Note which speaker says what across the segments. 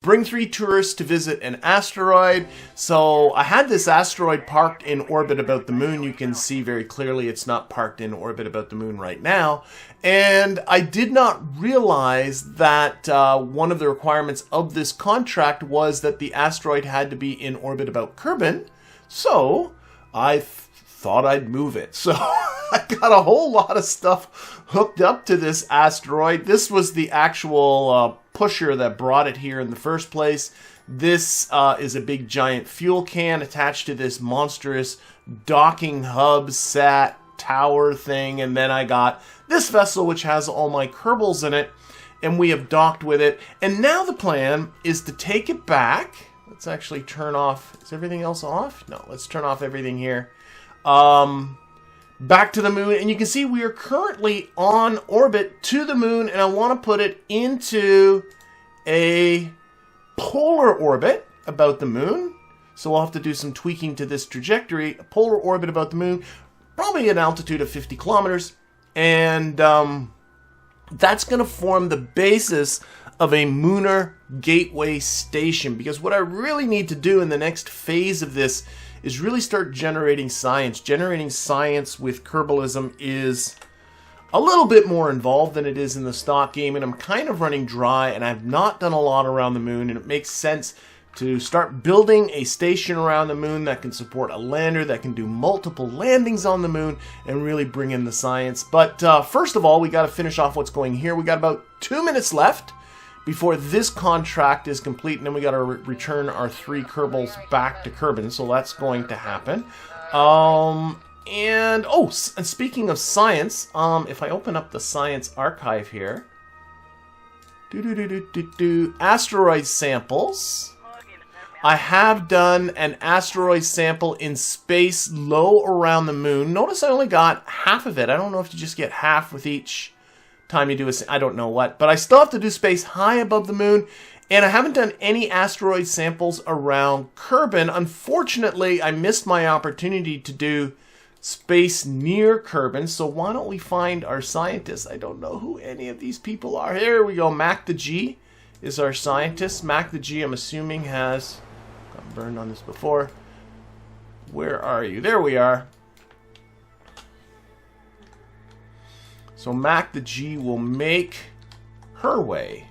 Speaker 1: Bring 3 tourists to visit an asteroid. So I had this asteroid parked in orbit about the moon. You can see very clearly it's not parked in orbit about the moon right now. And I did not realize that one of the requirements of this contract was that the asteroid had to be in orbit about Kerbin. So I thought I'd move it. So I got a whole lot of stuff hooked up to this asteroid. This was the actual pusher that brought it here in the first place. This is a big giant fuel can attached to this monstrous docking hub sat tower thing, and then I got this vessel which has all my Kerbals in it, and we have docked with it. And now the plan is to take it back. Let's actually turn off, is everything else off? No, let's turn off everything here. Back to the moon, and you can see we are currently on orbit to the moon, and I want to put it into a polar orbit about the moon. So we'll have to do some tweaking to this trajectory. A polar orbit about the moon, probably an altitude of 50 kilometers, and that's going to form the basis of a Lunar Gateway Station, because what I really need to do in the next phase of this is really start generating science. Generating science with Kerbalism is a little bit more involved than it is in the stock game, and I'm kind of running dry, and I've not done a lot around the moon, and it makes sense to start building a station around the moon that can support a lander, that can do multiple landings on the moon, and really bring in the science. But first of all, we got to finish off what's going here. We got about 2 minutes left before this contract is complete, and then we got to return our 3 Kerbals back to Kerbin, so that's going to happen. And speaking of science, if I open up the science archive here, asteroid samples. I have done an asteroid sample in space low around the moon. Notice I only got half of it. I don't know if you just get half with each time you do I don't know what, but I still have to do space high above the moon, and I haven't done any asteroid samples around Kerbin. Unfortunately, I missed my opportunity to do space near Kerbin, so why don't we find our scientists? I don't know who any of these people are. Here we go. Mac the G is our scientist. Mac the G, I'm assuming, has got burned on this before. Where are you? There we are. So Mac the G will make her way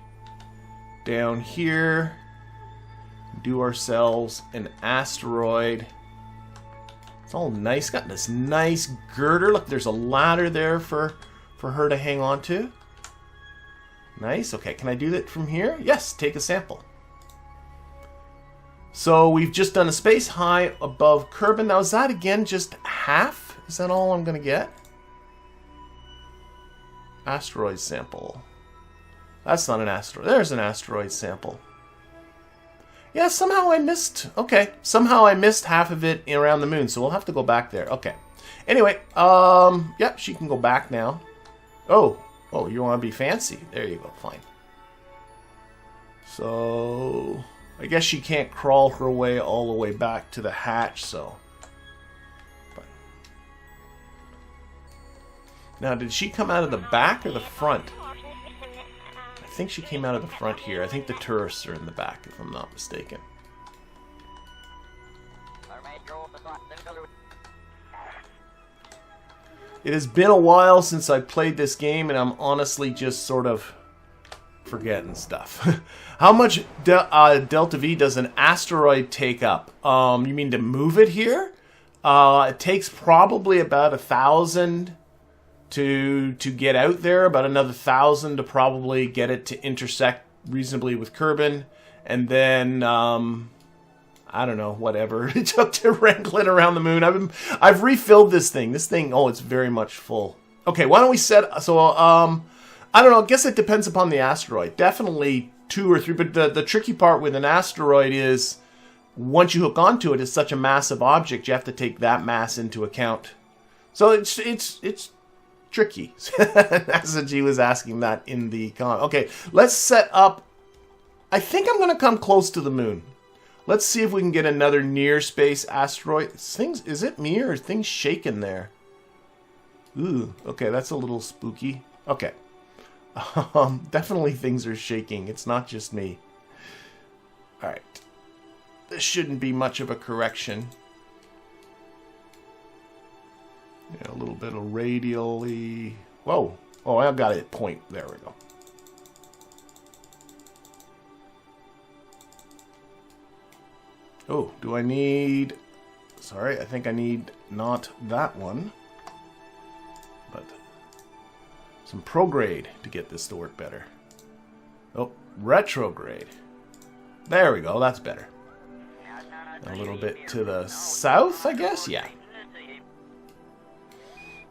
Speaker 1: down here, do ourselves an asteroid. It's all nice, got this nice girder. Look, there's a ladder there for her to hang on to. Nice, okay, can I do that from here? Yes, take a sample. So we've just done a space high above Kerbin. Now is that again just half? Is that all I'm gonna get? Asteroid sample. That's not an asteroid. There's an asteroid sample. Yeah, somehow I missed. Okay, somehow I missed half of it around the moon, so we'll have to go back there. Okay. Anyway, yep, she can go back now. Oh, you want to be fancy? There you go. Fine. So I guess she can't crawl her way all the way back to the hatch. So. Now, did she come out of the back or the front? I think she came out of the front here. I think the tourists are in the back, if I'm not mistaken. It has been a while since I played this game, and I'm honestly just sort of forgetting stuff. How much Delta V does an asteroid take up? You mean to move it here? It takes probably about 1,000 to get out there, about another 1,000 to probably get it to intersect reasonably with Kerbin, and then I don't know, whatever it took to wrangle it around the moon. I've refilled this thing. Oh, it's very much full. Okay, why don't we set so I don't know, I guess it depends upon the asteroid. Definitely 2 or 3, but the tricky part with an asteroid is once you hook onto it, it's such a massive object, you have to take that mass into account. So it's tricky. Strategia was asking that in the comment. Okay, let's set up. I think I'm going to come close to the moon. Let's see if we can get another near space asteroid. Is it me or are things shaking there? Ooh, okay, that's a little spooky. Okay. Definitely things are shaking. It's not just me. Alright. This shouldn't be much of a correction. Yeah, a little bit of radially. Whoa. Oh, I've got it point. There we go. Oh, do I need... Sorry, I think I need not that one. But some prograde to get this to work better. Oh, retrograde. There we go, that's better. A little bit to the south, I guess? Yeah.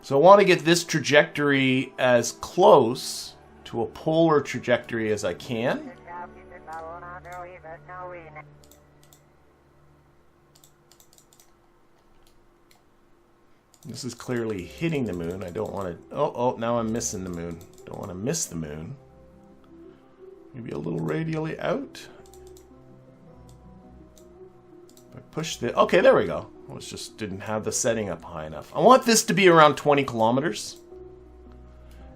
Speaker 1: So I want to get this trajectory as close to a polar trajectory as I can. This is clearly hitting the moon. I don't want to... Oh, now I'm missing the moon. Don't want to miss the moon. Maybe a little radially out. If I push the... Okay, there we go. I just didn't have the setting up high enough. I want this to be around 20 kilometers.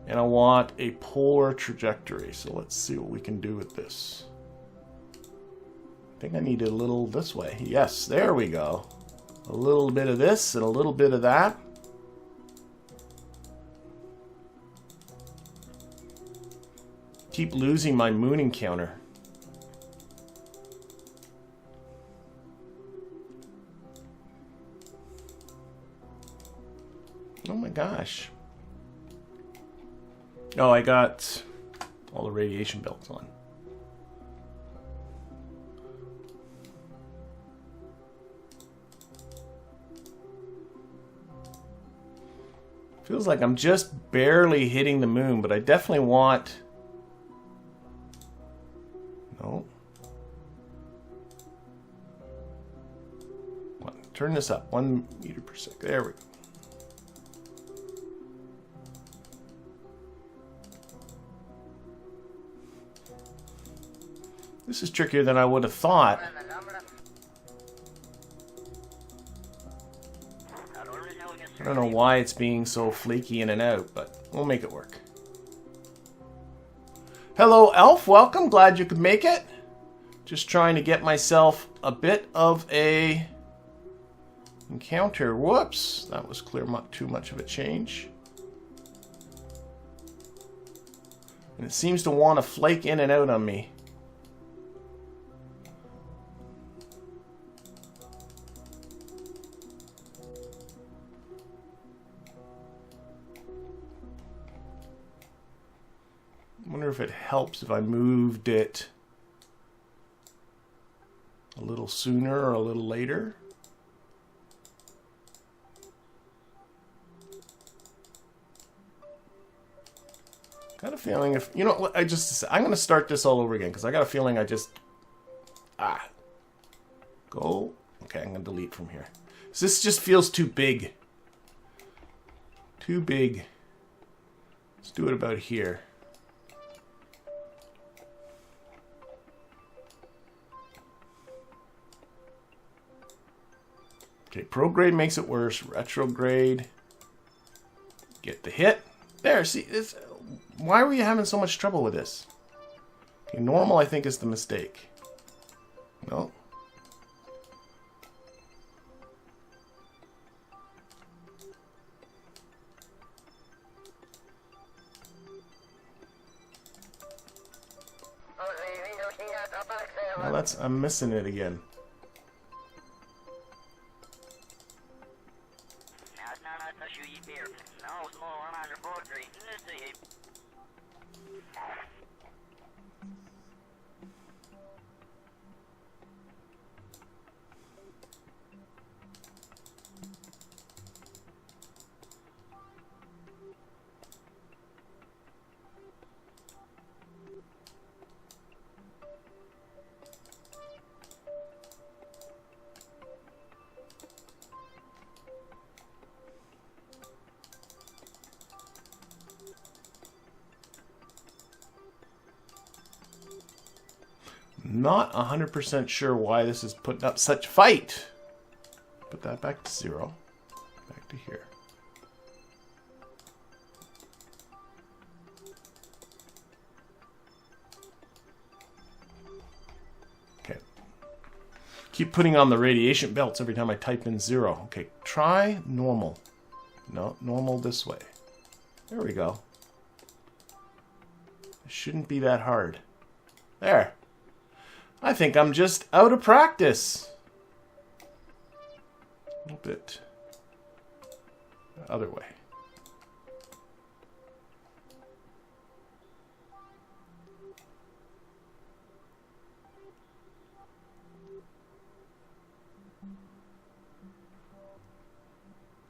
Speaker 1: And I want a polar trajectory. So let's see what we can do with this. I think I need a little this way. Yes, there we go. A little bit of this and a little bit of that. Keep losing my moon encounter. Oh my gosh. Oh, I got all the radiation belts on. Feels like I'm just barely hitting the moon, but I definitely want... No. Turn this up. 1 meter per second. There we go. This is trickier than I would have thought. I don't know why it's being so flaky in and out, but we'll make it work. Hello, Elf. Welcome. Glad you could make it. Just trying to get myself a bit of a encounter. Whoops. That was clear too much of a change. And it seems to want to flake in and out on me. I wonder if it helps if I moved it a little sooner or a little later. Got a feeling if, you know what, I'm going to start this all over again because I got a feeling I just, go. Okay, I'm going to delete from here. So this just feels too big. Too big. Let's do it about here. Okay, prograde makes it worse. Retrograde. Get the hit. There, see, this. Why were you having so much trouble with this? Okay, normal, I think, is the mistake. No. Now that's, I'm missing it again. Not 100% sure why this is putting up such fight. Put that back to 0. Back to here. Okay, keep putting on the radiation belts every time I type in 0. Okay, try normal. No, normal this way. There we go. It shouldn't be that hard. There. I think I'm just out of practice. A little bit the other way.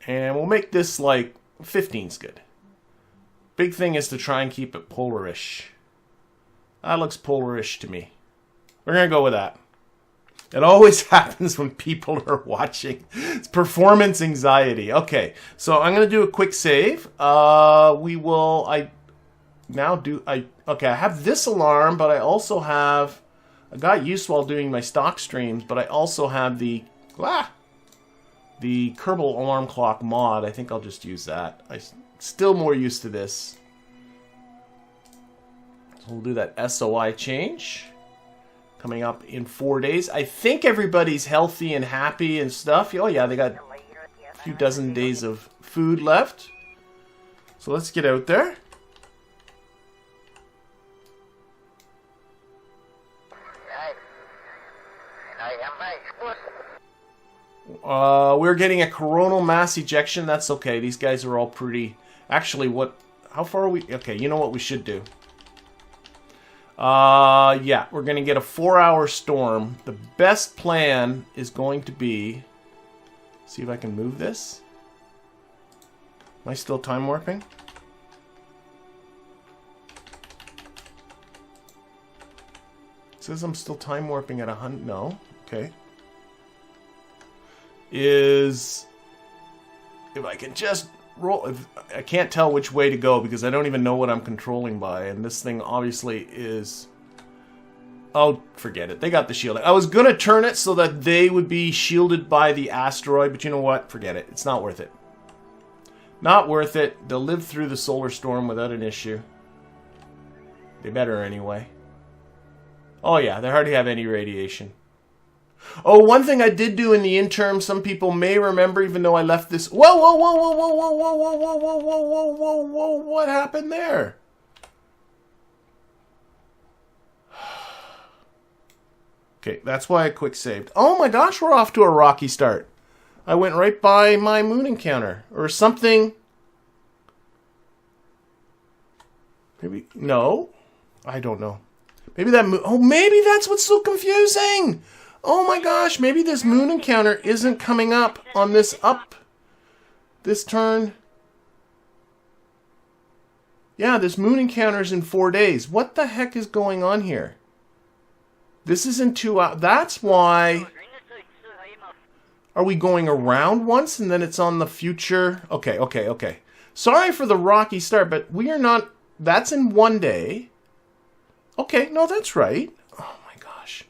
Speaker 1: And we'll make this like 15's good. Big thing is to try and keep it polarish. That looks polarish to me. We're going to go with that. It always happens when people are watching. It's performance anxiety. Okay, so I'm going to do a quick save. Okay, I have this alarm, but I also have, I got used while doing my stock streams, but I also have the Kerbal alarm clock mod. I think I'll just use that. I'm still more used to this. So we'll do that SOI change. Coming up in 4 days. I think everybody's healthy and happy and stuff. Oh yeah, they got a few dozen days of food left. So let's get out there. We're getting a coronal mass ejection. That's okay. These guys are all pretty... Actually, how far are we... Okay, you know what we should do? Yeah, we're going to get a 4-hour storm. The best plan is going to be... See if I can move this. Am I still time warping? It says I'm still time warping at 100. No. Okay. Is... If I can just roll... I can't tell which way to go because I don't even know what I'm controlling by. And this thing obviously is... Oh, forget it. They got the shield. I was going to turn it so that they would be shielded by the asteroid, but you know what? Forget it. It's not worth it. Not worth it. They'll live through the solar storm without an issue. They better anyway. Oh yeah, they hardly have any radiation. Oh, one thing I did do in the interim, some people may remember, even though I left this... Whoa, whoa, whoa, whoa, whoa, whoa, whoa, whoa, whoa, whoa, whoa, whoa, whoa, what happened there? Okay, that's why I quick saved. Oh my gosh, we're off to a rocky start. I went right by my moon encounter. Or something... Maybe... No. I don't know. Maybe that moon... Oh, maybe that's what's so confusing! Oh my gosh, maybe this moon encounter isn't coming up on this this turn. Yeah, this moon encounter is in 4 days. What the heck is going on here? This is in 2 hours. That's why... Are we going around once and then it's on the future? Okay, okay, okay. Sorry for the rocky start, but we are not... That's in 1 day. Okay, no, that's right. Oh my gosh.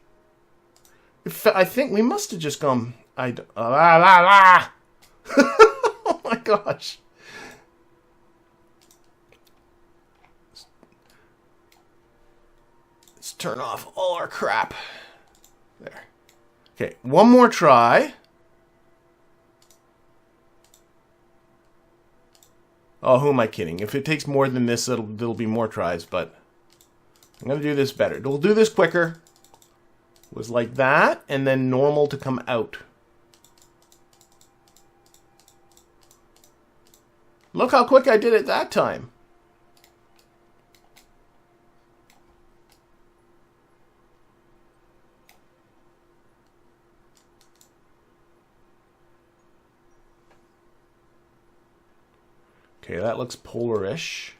Speaker 1: I think we must have just gone... Oh my gosh. Let's turn off all our crap. There. Okay, one more try. Oh, who am I kidding? If it takes more than this, there'll be more tries, but I'm going to do this better. We'll do this quicker. It was like that, and then normal to come out. Look how quick I did it that time. Okay, that looks polarish.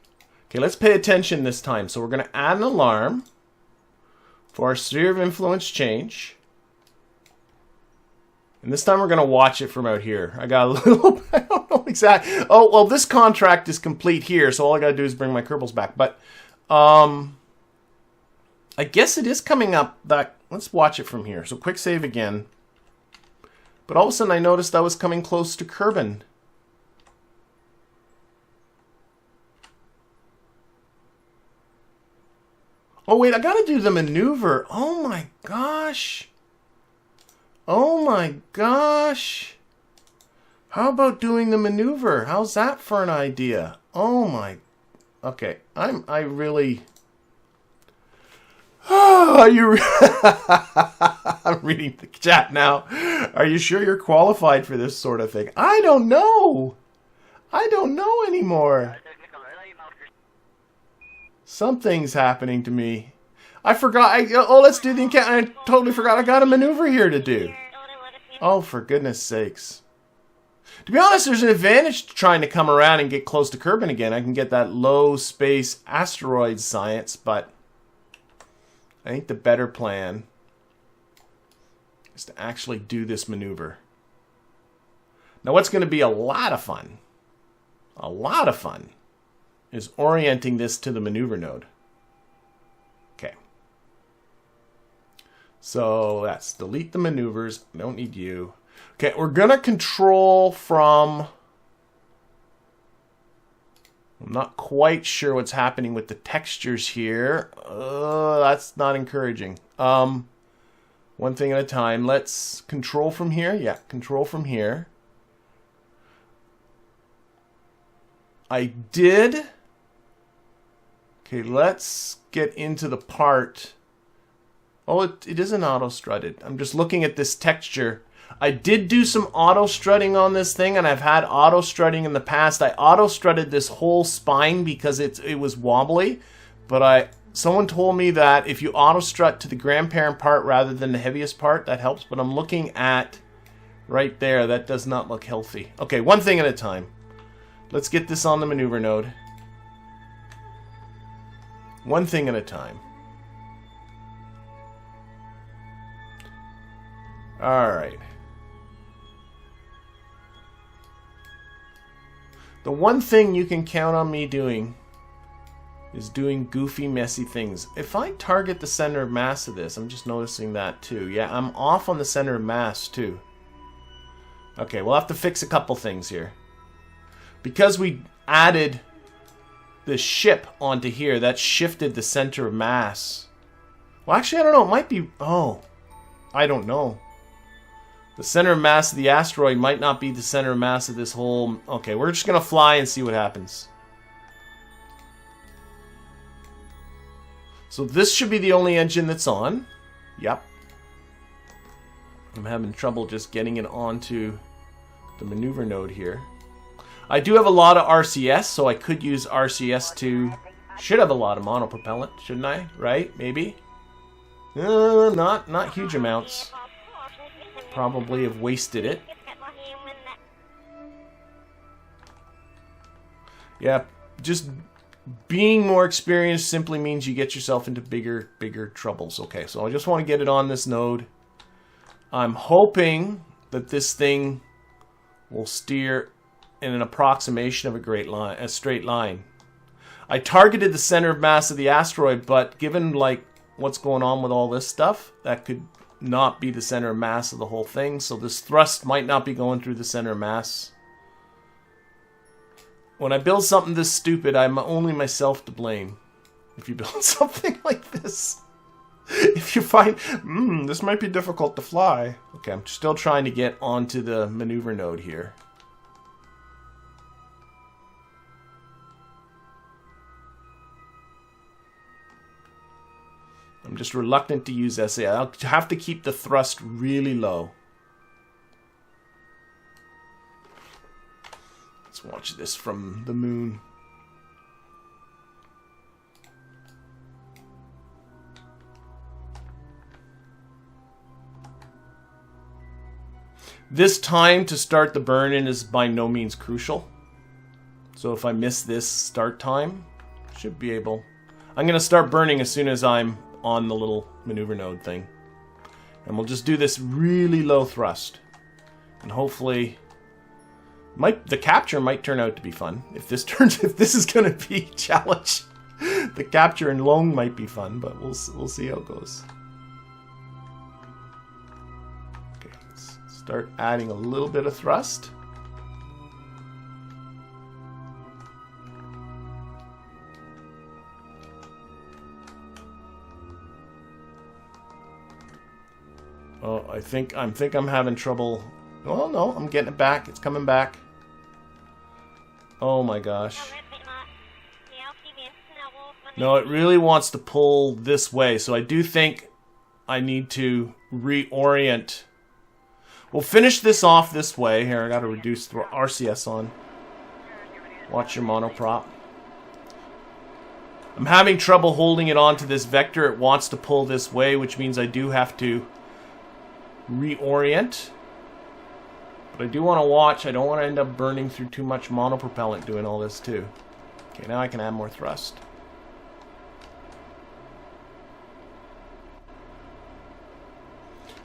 Speaker 1: Okay, let's pay attention this time. So we're going to add an alarm for our sphere of influence change. And this time we're going to watch it from out here. I got a little... I don't know exactly... Oh, well, this contract is complete here, so all I got to do is bring my Kerbals back. But, I guess it is coming up that... Let's watch it from here. So quick save again. But all of a sudden I noticed I was coming close to Kerbin. Oh, wait, I got to do the maneuver. Oh, my gosh. Oh my gosh. How about doing the maneuver? How's that for an idea? Oh my. Okay, I really. Oh, you. I'm reading the chat now. Are you sure you're qualified for this sort of thing? I don't know. I don't know anymore. Something's happening to me. I forgot. Oh, let's do the encounter. I totally forgot I got a maneuver here to do. Oh, for goodness sakes. To be honest, there's an advantage to trying to come around and get close to Kerbin again. I can get that low space asteroid science, but I think the better plan is to actually do this maneuver. Now, what's going to be a lot of fun, is orienting this to the maneuver node. Okay. So that's delete the maneuvers. I don't need you. Okay, we're going to control from... I'm not quite sure what's happening with the textures here. That's not encouraging. One thing at a time. Let's control from here. Yeah, control from here. I did... Okay, let's get into the part. Oh, it isn't auto-strutted. I'm just looking at this texture. I did do some auto-strutting on this thing, and I've had auto-strutting in the past. I auto-strutted this whole spine because it was wobbly, but someone told me that if you auto-strut to the grandparent part rather than the heaviest part, that helps. But I'm looking at right there. That does not look healthy. Okay, one thing at a time. Let's get this on the maneuver node. One thing at a time. All right. The one thing you can count on me doing is doing goofy, messy things. If I target the center of mass of this, I'm just noticing that too. Yeah, I'm off on the center of mass too. Okay, we'll have to fix a couple things here. Because we added the ship onto here, that shifted the center of mass. Well, actually, I don't know. It might be... Oh, I don't know. The center of mass of the asteroid might not be the center of mass of this whole... Okay, we're just going to fly and see what happens. So this should be the only engine that's on. Yep. I'm having trouble just getting it onto the maneuver node here. I do have a lot of RCS, so I could use RCS to... Should have a lot of monopropellant, shouldn't I? Right? Maybe? Not huge amounts. Probably have wasted it. Yeah, just being more experienced simply means you get yourself into bigger troubles. Okay, so I just want to get it on this node. I'm hoping that this thing will steer in an approximation of a straight line. I targeted the center of mass of the asteroid, but given like what's going on with all this stuff, that could not be the center of mass of the whole thing. So this thrust might not be going through the center of mass. When I build something this stupid, I'm only myself to blame. If you build something like this. If you find, this might be difficult to fly. Okay, I'm still trying to get onto the maneuver node here. I'm just reluctant to use SA. I'll have to keep the thrust really low. Let's watch this from the moon. This time to start the burn-in is by no means crucial. So if I miss this start time, should be able... I'm going to start burning as soon as I'm on the little maneuver node thing. And we'll just do this really low thrust. And hopefully... the capture might turn out to be fun. If this is going to be a challenge, the capture and loan might be fun, but we'll see how it goes. Okay, let's start adding a little bit of thrust. Oh, I think I'm having trouble. Oh no, I'm getting it back. It's coming back. Oh my gosh. No, it really wants to pull this way, so I do think I need to reorient. We'll finish this off this way. Here, I gotta reduce the RCS on. Watch your monoprop. I'm having trouble holding it onto this vector. It wants to pull this way, which means I do have to reorient. But I do want to watch. I don't want to end up burning through too much monopropellant doing all this too. Okay, now I can add more thrust.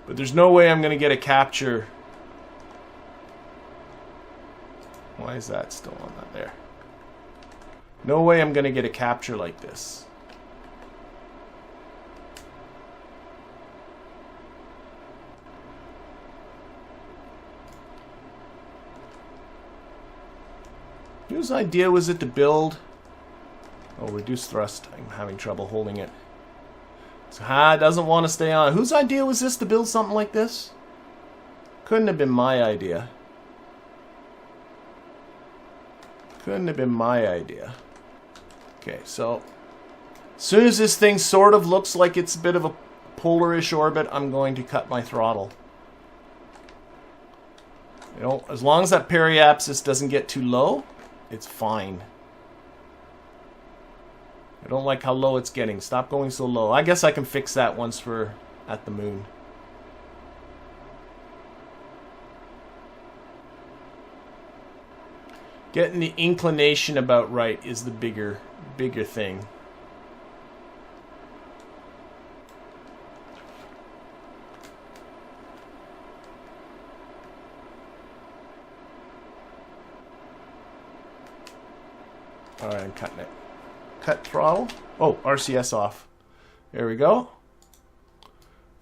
Speaker 1: But there's no way I'm going to get a capture. Why is that still on that there? No way I'm going to get a capture like this. Whose idea was it to build? Oh, reduce thrust. I'm having trouble holding it. So, it doesn't want to stay on. Whose idea was this to build something like this? Couldn't have been my idea. Couldn't have been my idea. Okay, so as soon as this thing sort of looks like it's a bit of a polarish orbit, I'm going to cut my throttle. You know, as long as that periapsis doesn't get too low, it's fine. I don't like how low it's getting. Stop going so low. I guess I can fix that once we're at the moon. Getting the inclination about right is the bigger thing. Alright, I'm cutting it. Cut throttle. Oh, RCS off. There we go.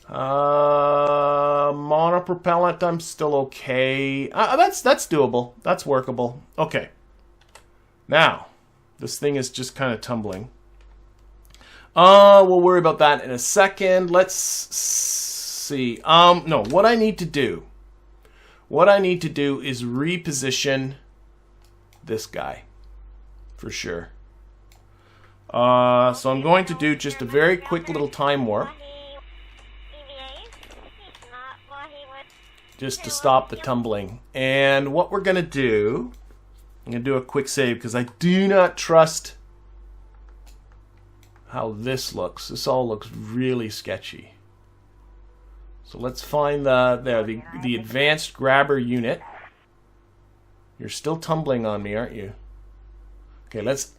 Speaker 1: Monopropellant, I'm still okay. That's doable. That's workable. Okay. Now, this thing is just kind of tumbling. We'll worry about that in a second. Let's see. No, what I need to do is reposition this guy for sure. So I'm going to do just a very quick little time warp. Just to stop the tumbling. And what we're going to do, I'm going to do a quick save because I do not trust how this looks. This all looks really sketchy. So let's find the advanced grabber unit. You're still tumbling on me, aren't you? Okay, let's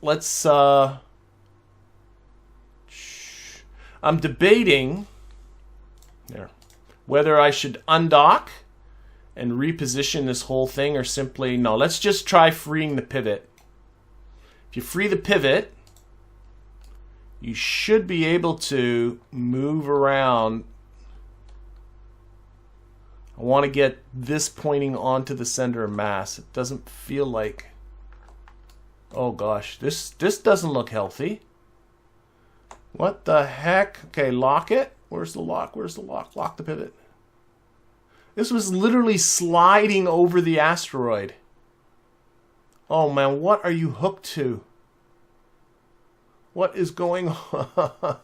Speaker 1: I'm debating there whether I should undock and reposition this whole thing or simply no, let's just try freeing the pivot. If you free the pivot, you should be able to move around. I want to get this pointing onto the center of mass. It doesn't feel like, oh gosh, this doesn't look healthy. What the heck? Okay, lock it. Where's the lock? Where's the lock? Lock the pivot. This was literally sliding over the asteroid. Oh man, what are you hooked to? What is going on?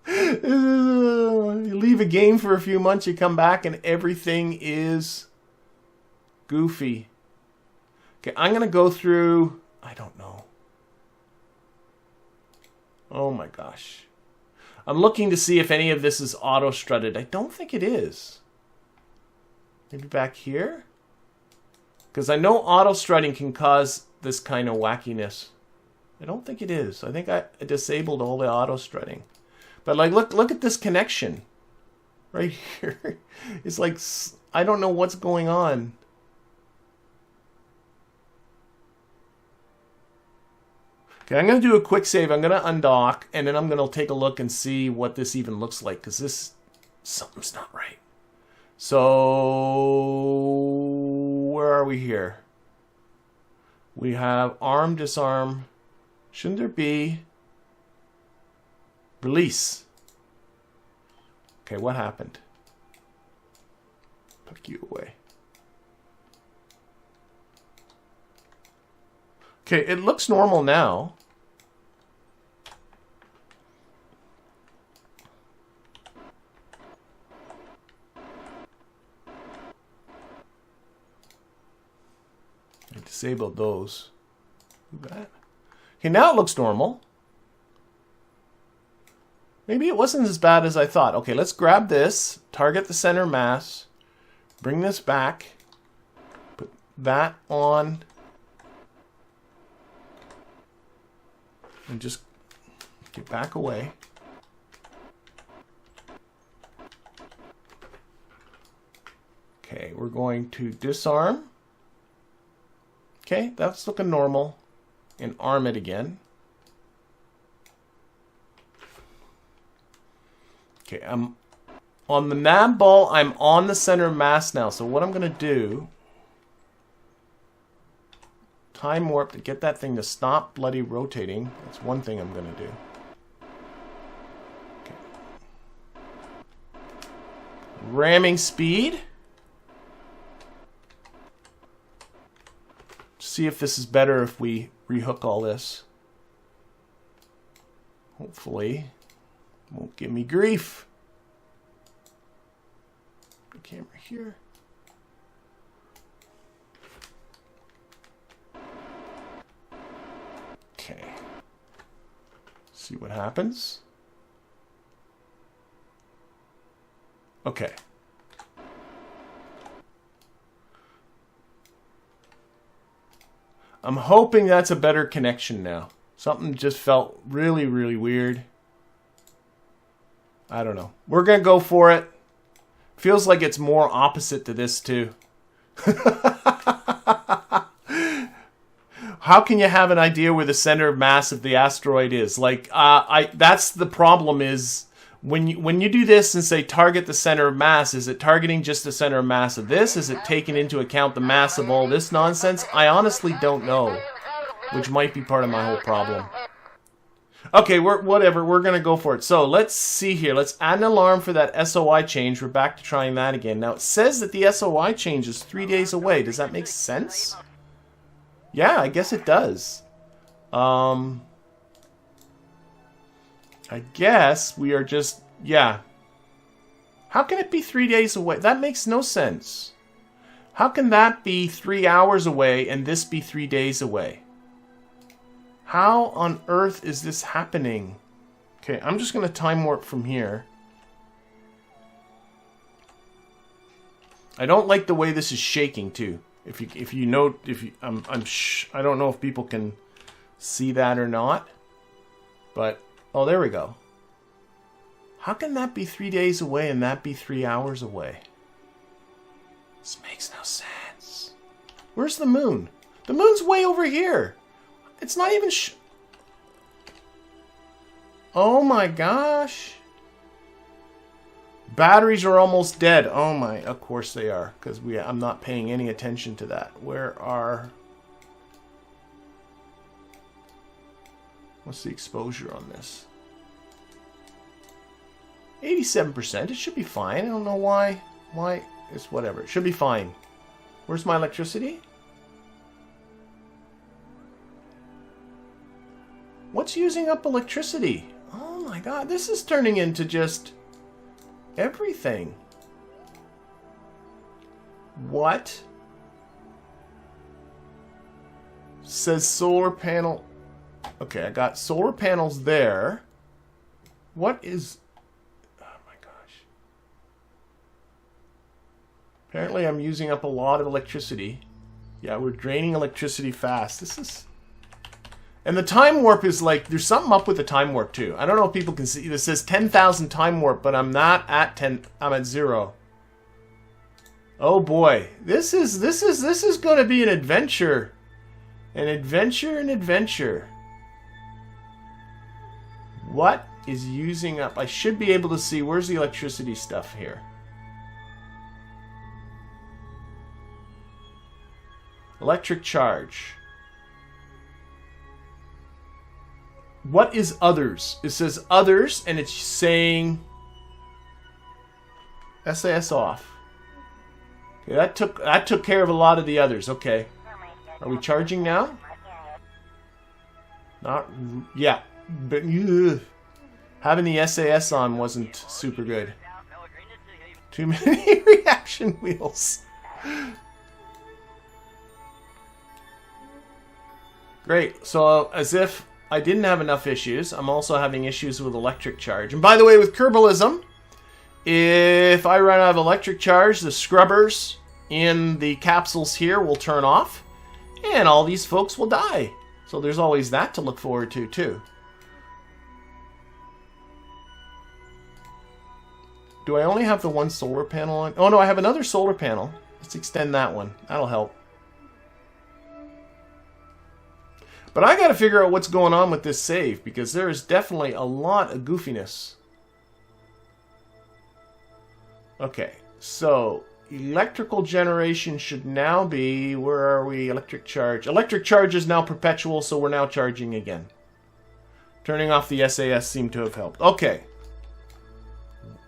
Speaker 1: You leave a game for a few months, you come back and everything is goofy. Okay, I'm going to go through, I don't know. Oh my gosh. I'm looking to see if any of this is auto-strutted. I don't think it is. Maybe back here? Because I know auto-strutting can cause this kind of wackiness. I don't think it is. I think I disabled all the auto-strutting. But like, look at this connection. Right here. It's like, I don't know what's going on. Okay, I'm going to do a quick save. I'm going to undock, and then I'm going to take a look and see what this even looks like, because something's not right. So, where are we here? We have arm, disarm. Shouldn't there be release? Okay, what happened? Tuck you away. Okay, it looks normal now. I disabled those. Do that. Okay, now it looks normal. Maybe it wasn't as bad as I thought. Okay, let's grab this, target the center mass, bring this back, put that on, and just get back away. Okay, we're going to disarm. Okay, that's looking normal. And arm it again. Okay, I'm on the Navball. I'm on the center mass now. So what I'm going to do, time warp to get that thing to stop bloody rotating. That's one thing I'm going to do. Okay. Ramming speed. See if this is better if we rehook all this. Hopefully, won't give me grief. The camera here. Okay. See what happens. Okay. I'm hoping that's a better connection now. Something just felt really, really weird. I don't know. We're going to go for it. Feels like it's more opposite to this too. How can you have an idea where the center of mass of the asteroid is? Like, that's the problem is when you do this and say target the center of mass, is it targeting just the center of mass of this? Is it taking into account the mass of all this nonsense? I honestly don't know, which might be part of my whole problem. Okay, whatever. We're going to go for it. So let's see here. Let's add an alarm for that SOI change. We're back to trying that again. Now, it says that the SOI change is 3 days away. Does that make sense? Yeah, I guess it does. I guess we are just, yeah. How can it be 3 days away? That makes no sense. How can that be 3 hours away and this be 3 days away? How on earth is this happening? Okay, I'm just going to time warp from here. I don't like the way this is shaking too. I don't know if people can see that or not, but oh, there we go. How can that be 3 days away and that be 3 hours away? This makes no sense. Where's the moon? The moon's way over here. It's not even oh my gosh. Batteries are almost dead. Oh my, of course they are, because I'm not paying any attention to that. What's the exposure on this? 87%. It should be fine. I don't know why. It's whatever. It should be fine. Where's my electricity? What's using up electricity? Oh my god, this is turning into just everything. What? Says solar panel. Okay, I got solar panels there. What is... Oh my gosh. Apparently I'm using up a lot of electricity. Yeah, we're draining electricity fast. This is... And the time warp is like, there's something up with the time warp too. I don't know if people can see. This says 10,000 time warp, but I'm not at 10. I'm at 0. Oh boy, this is going to be an adventure, an adventure. What is using up? I should be able to see. Where's the electricity stuff here? Electric charge. What is others? It says others, and it's saying SAS off. Okay, that took care of a lot of the others. Okay. Are we charging now? Not... Yeah. But having the SAS on wasn't super good. Too many reaction wheels. Great. So, as if I didn't have enough issues, I'm also having issues with electric charge. And by the way, with Kerbalism, if I run out of electric charge, the scrubbers in the capsules here will turn off, and all these folks will die. So there's always that to look forward to, too. Do I only have the one solar panel on? Oh, no, I have another solar panel. Let's extend that one. That'll help. But I got to figure out what's going on with this save, because there is definitely a lot of goofiness. Okay, so electrical generation should now be... Where are we? Electric charge. Electric charge is now perpetual, so we're now charging again. Turning off the SAS seemed to have helped. Okay.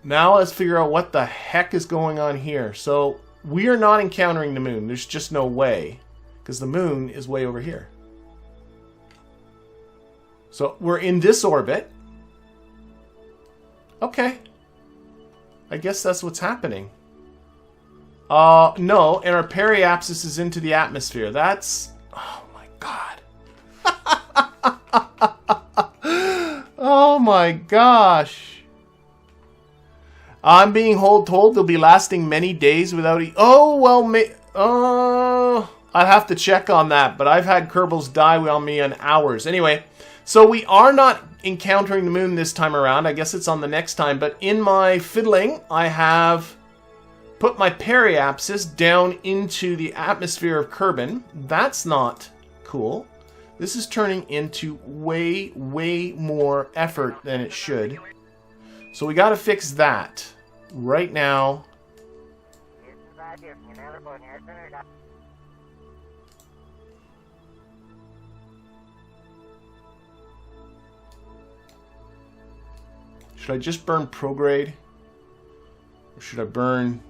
Speaker 1: Now let's figure out what the heck is going on here. So we are not encountering the moon. There's just no way, because the moon is way over here. So we're in this orbit. Okay. I guess that's what's happening. No, and our periapsis is into the atmosphere. That's... Oh my god. Oh my gosh. I'm being told they'll be lasting many days without... Oh, well, I'd have to check on that, but I've had Kerbals die on me in hours. Anyway, so we are not encountering the moon this time around. I guess it's on the next time, but in my fiddling, I have put my periapsis down into the atmosphere of Kerbin. That's not cool. This is turning into way, way more effort than it should. So we got to fix that right now. Should I just burn prograde? Or should I burn...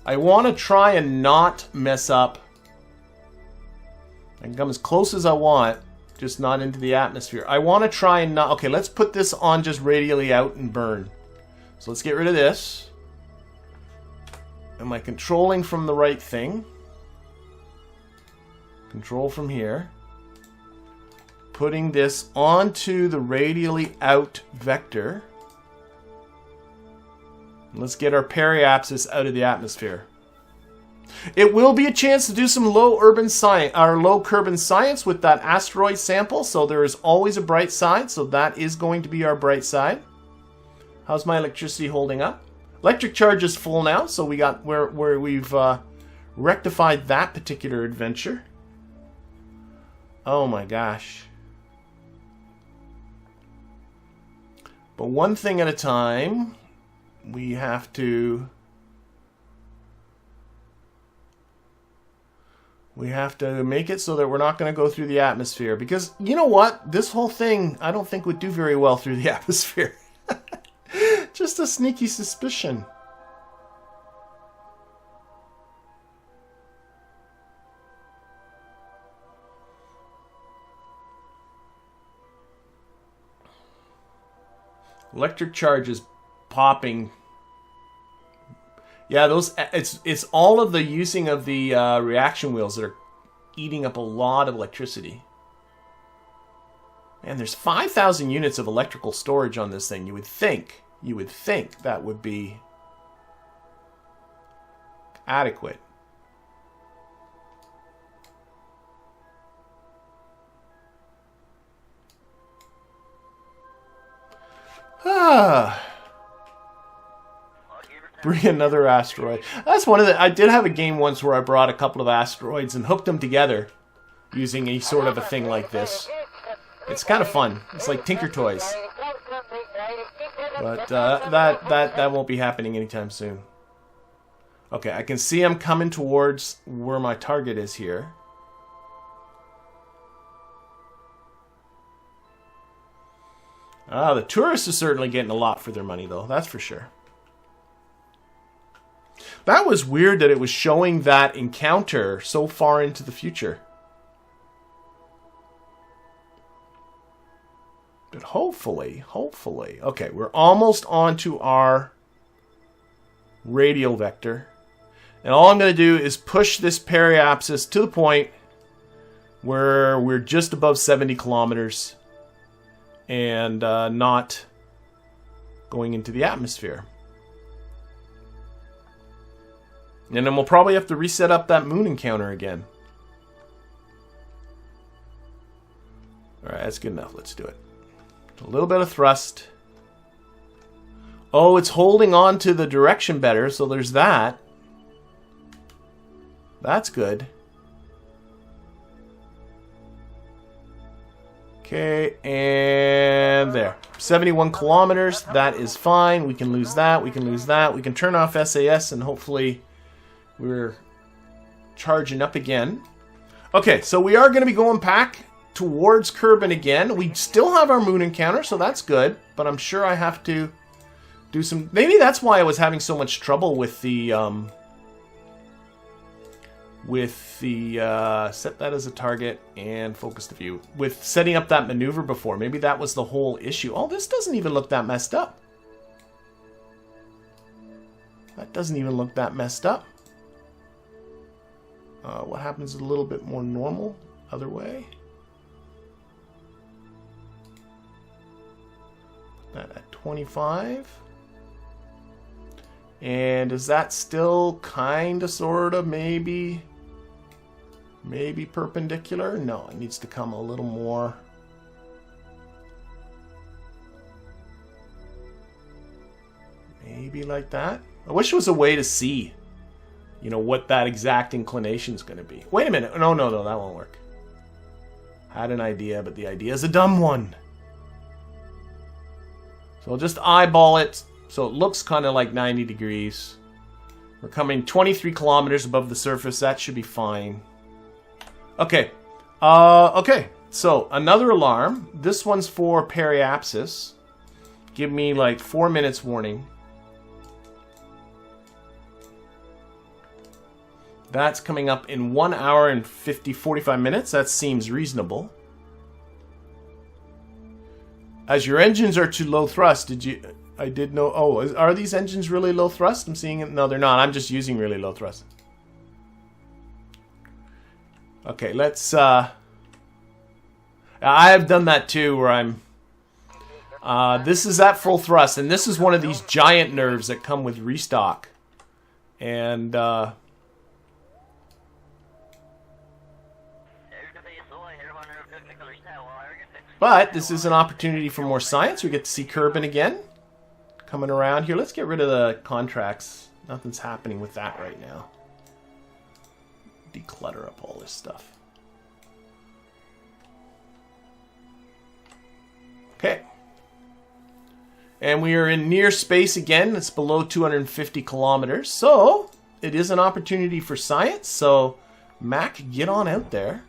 Speaker 1: I want to try and not mess up. I can come as close as I want, just not into the atmosphere. I want to try and not... Okay, let's put this on just radially out and burn. So let's get rid of this. Am I controlling from the right thing? Control from here. Putting this onto the radially out vector. Let's get our periapsis out of the atmosphere. It will be a chance to do some low Kerbin science with that asteroid sample, so there is always a bright side, so that is going to be our bright side. How's my electricity holding up? Electric charge is full now, so we got where we've rectified that particular adventure. Oh my gosh. But one thing at a time, we have to make it so that we're not going to go through the atmosphere. Because, you know what? This whole thing, I don't think would do very well through the atmosphere. Just a sneaky suspicion. Electric charge is popping. Yeah, those it's all of the using of the reaction wheels that are eating up a lot of electricity. Man, there's 5,000 units of electrical storage on this thing. You would think that would be adequate. Bring another asteroid. That's one of the... I did have a game once where I brought a couple of asteroids and hooked them together using a sort of a thing like this. It's kind of fun. It's like Tinker Toys. But that won't be happening anytime soon. Okay, I can see I'm coming towards where my target is here. The tourists are certainly getting a lot for their money, though. That's for sure. That was weird that it was showing that encounter so far into the future. But hopefully... Okay, we're almost onto our radial vector. And all I'm going to do is push this periapsis to the point where we're just above 70 kilometers and not going into the atmosphere. And then we'll probably have to reset up that moon encounter again. Alright, that's good enough. Let's do it. A little bit of thrust. Oh, it's holding on to the direction better, so there's that. That's good. Okay, and there. 71 kilometers. That is fine. We can lose that. We can lose that. We can turn off SAS and hopefully we're charging up again. Okay, so we are going to be going back towards Kerbin again. We still have our moon encounter, so that's good. But I'm sure I have to do some... Maybe that's why I was having so much trouble with the... set that as a target and focus the view. With setting up that maneuver before. Maybe that was the whole issue. Oh, this doesn't even look that messed up. That doesn't even look that messed up. What happens a little bit more normal? Other way. That at 25. And is that still kind of, sort of, maybe perpendicular? No, it needs to come a little more. Maybe like that. I wish there was a way to see, you know, what that exact inclination is going to be. Wait a minute. No, that won't work. Had an idea, but the idea is a dumb one. So I'll just eyeball it. So it looks kind of like 90 degrees. We're coming 23 kilometers above the surface. That should be fine. Okay. Okay. So another alarm. This one's for periapsis. Give me like 4 minutes warning. That's coming up in 1 hour and 45 minutes. That seems reasonable. As your engines are too low thrust, I did know... Oh, are these engines really low thrust? I'm seeing it. No, they're not. I'm just using really low thrust. Okay, let's... I have done that too, where I'm... this is at full thrust, and this is one of these giant nerves that come with Restock. And... But this is an opportunity for more science. We get to see Kerbin again. Coming around here. Let's get rid of the contracts. Nothing's happening with that right now. Declutter up all this stuff. Okay. And we are in near space again. It's below 250 kilometers. So, it is an opportunity for science. So, Mac, get on out there.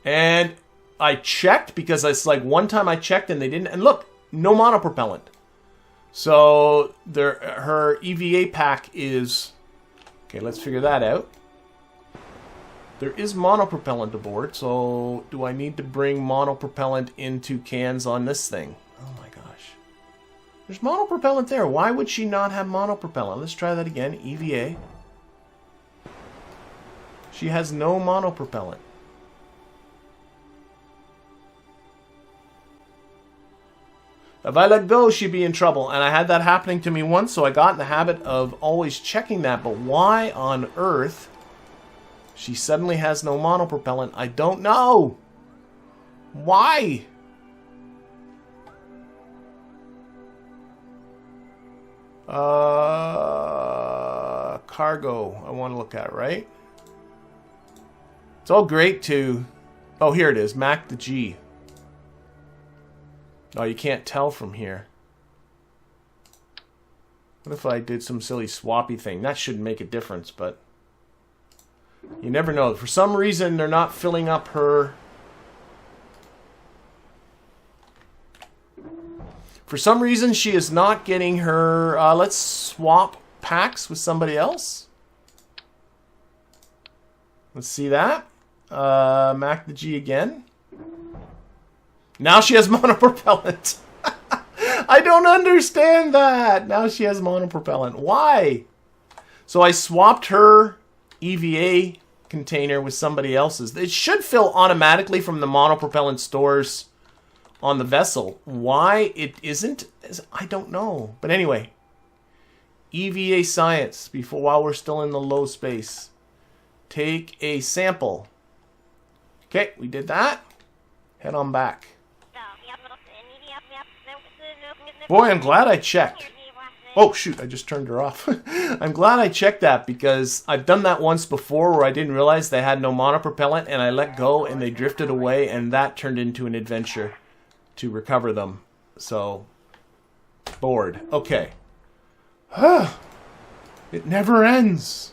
Speaker 1: And I checked because it's like one time I checked and they didn't. And look, no monopropellant. So her EVA pack is... Okay, let's figure that out. There is monopropellant aboard. So do I need to bring monopropellant into cans on this thing? Oh my gosh. There's monopropellant there. Why would she not have monopropellant? Let's try that again. EVA. She has no monopropellant. If I let go, she'd be in trouble. And I had that happening to me once, so I got in the habit of always checking that. But why on earth she suddenly has no monopropellant? I don't know. Why? Cargo, I want to look at, right? It's all great to... Oh, here it is. Mac the G. Oh, you can't tell from here. What if I did some silly swappy thing? That shouldn't make a difference, but... You never know. For some reason, they're not filling up her For some reason, she is not getting her... let's swap packs with somebody else. Let's see that. Mac the G again. Now she has monopropellant. I don't understand that. Now she has monopropellant. Why? So I swapped her EVA container with somebody else's. It should fill automatically from the monopropellant stores on the vessel. Why it isn't, I don't know. But anyway, EVA science while we're still in the low space. Take a sample. Okay, we did that. Head on back. Boy, I'm glad I checked. Oh, shoot, I just turned her off. I'm glad I checked that because I've done that once before where I didn't realize they had no monopropellant and I let go and they drifted away and that turned into an adventure to recover them. So, bored. Okay. It never ends.